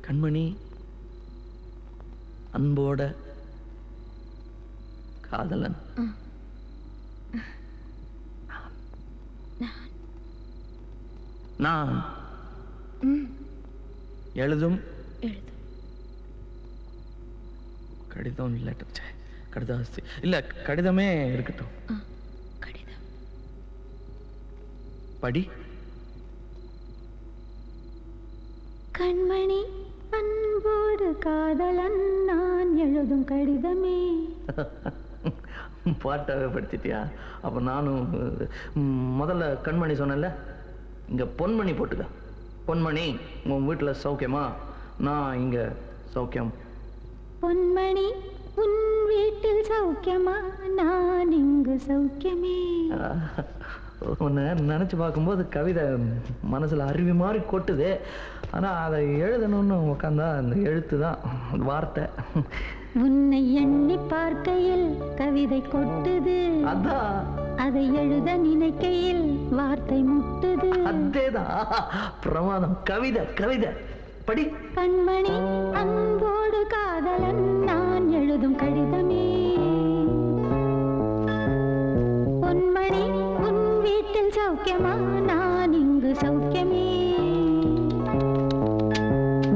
கண்மணி, அன்போட காதலன் நான். எழுதும் கடிதம் லெட்டர் கடிதாஸ்தி இல்ல, கடிதமே இருக்கட்டும். கடிதம் படி. கண்மணி, அன்போடு காதலன் நான் எழுதும் கடிதமே. பாட்டாவே படிச்சிட்டியா? அப்ப நானும் முதல்ல கண்மணி சொன்னேன்ல, இங்க பொன்மணி போட்டுக்க. பொன்மணி, உன் வீட்டுல சௌக்கியமா? நான் இங்க சௌக்கியம். பொன்மணி, உன் வீட்டில் சௌக்கியமா? நான் இங்கு சௌக்கியமே. உன்னை நினைச்சு பார்க்கும்போது கவிதை மனசுல அருவி மாதிரி கொட்டுது. ஆனா அதை எழுதணும்னு உட்காந்தா அந்த எழுத்து தான் வார்த்தை. உன்னை எண்ணி பார்க்கையில் கவிதை கொட்டுது, அதான். அதை எழுத நினைக்கையில் வார்த்தை முட்டுது. அதேதான், பிரமாதம். கவிதை கவிதை படி. கண்மணி, அன்போடு காதலன் நான் எழுதும் கடிதமே. பொன்மணி, உன் வீட்டில் சௌக்கியமா? நான் இங்கு சௌக்கியமே.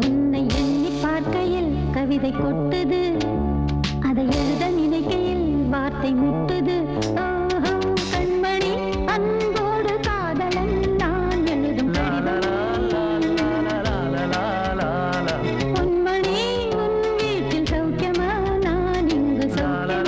உன்னை எண்ணி பார்க்கையில் கவிதை கொட்டுது, அதை எழுத நினைக்கையில் வார்த்தை முட்டுது. கண்மணி, அன்போடு காதலன் நான் எழுதும் பொன்மணி, உன் வீட்டில் சௌக்கியமா? நான் இங்கு சௌக்கியமா.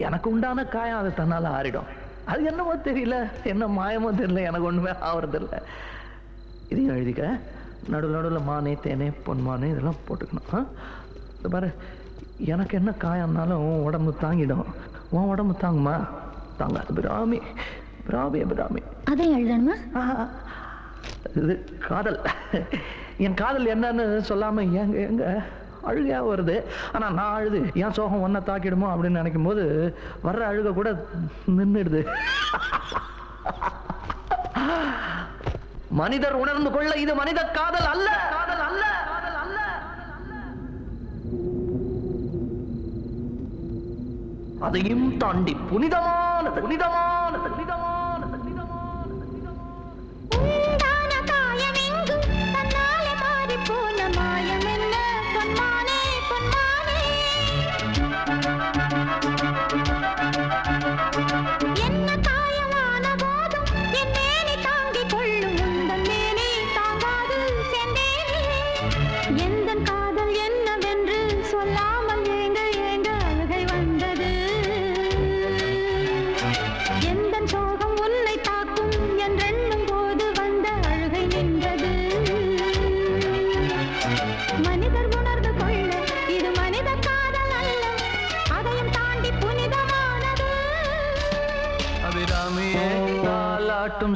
எனக்கு உண்டான காயம் அது தன்னால ஆறிடும். அது என்னமோ தெரியல, என்ன மாயமோ தெரியல, எனக்கு ஒண்ணுமே ஆவறதில்லை. இதையும் எழுதிக்க. நடுவில் நடுவில் மானே தேனே பொன்மானே இதெல்லாம் போட்டுக்கணும். இது பாரு, எனக்கு என்ன காயம்னாலும் உடம்பு தாங்கிடும். உன் உடம்பு தாங்குமா? தாங்காது. பிராமி பிராமி பிராமி. அதை எழுதணுமா? இது காதல். என் காதல் என்னன்னு சொல்லாம எங்க எங்க அழுகையா வருது. ஆனா நான் அழுது என் சோகம் ஒன்ன தாக்கிடுமோ அப்படின்னு நினைக்கும் போது வர்ற அழுக கூட நின்றுடுது. மனிதர் உணர்ந்து கொள்ள இது மனித காதல் அல்ல, காதல் அல்ல, காதல் அல்ல. அதையும் தாண்டி புனிதமானது, புனிதமானது, புனிதமானது.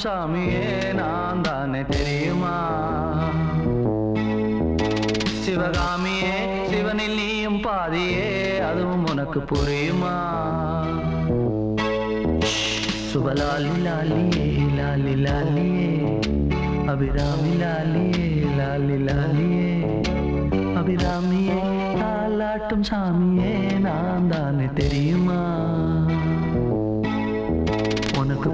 சாமியே நான் தானே தெரியுமா? சிவகாமியே சிவனில் நீயும் பாதியே, அதுவும் உனக்கு புரியுமா? சுபலாலி லாலியே லாலி லாலியே, அபிராமி லாலியே லாலி லாலியே, அபிராமியே தாலாட்டும் சாமியே நான் தானே தெரியுமா? உனக்கு